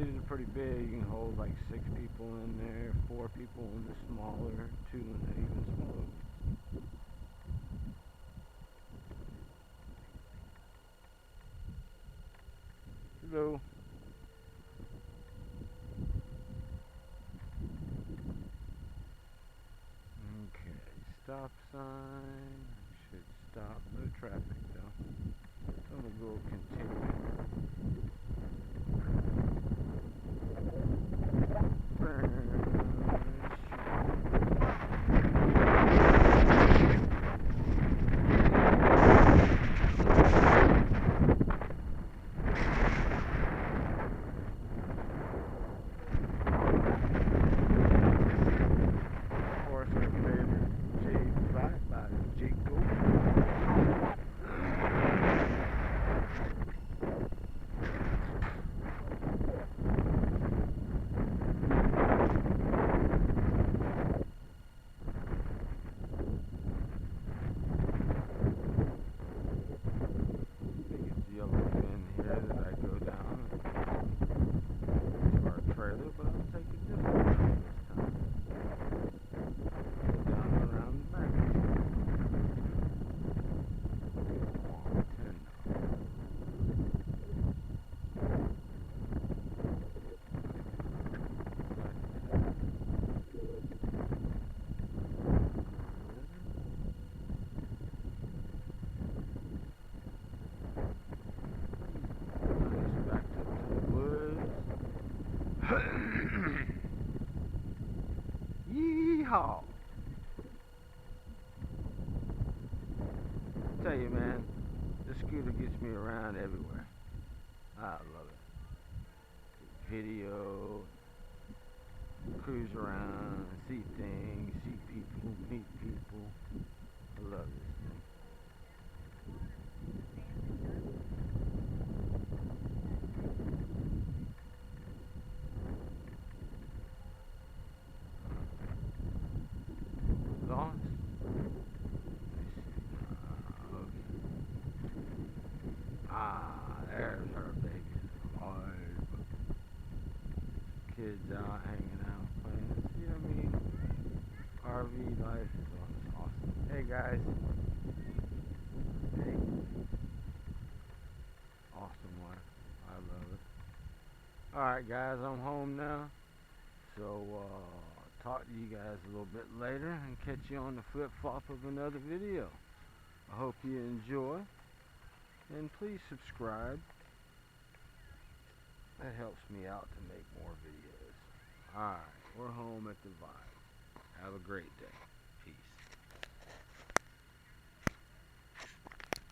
these are pretty big. You can hold like 6 people in there, 4 people in the smaller, 2 in the even smaller. Hello. Okay, stop sign. Should stop. No traffic though. So I'm gonna go continue. Yeehaw! I tell you, man, this scooter gets me around everywhere. I love it. Video, cruise around, see things, see people, meet people. I love this thing. Lost? There's her baby. Lord. Kids out hanging out, playing. See what I mean? RV life is awesome. Hey guys. Hey. Awesome life. I love it. Alright guys, I'm home now. So talk to you guys a little bit later and catch you on the flip-flop of another video. I hope you enjoy. And please subscribe. That helps me out to make more videos. Alright, we're home at the Vine. Have a great day.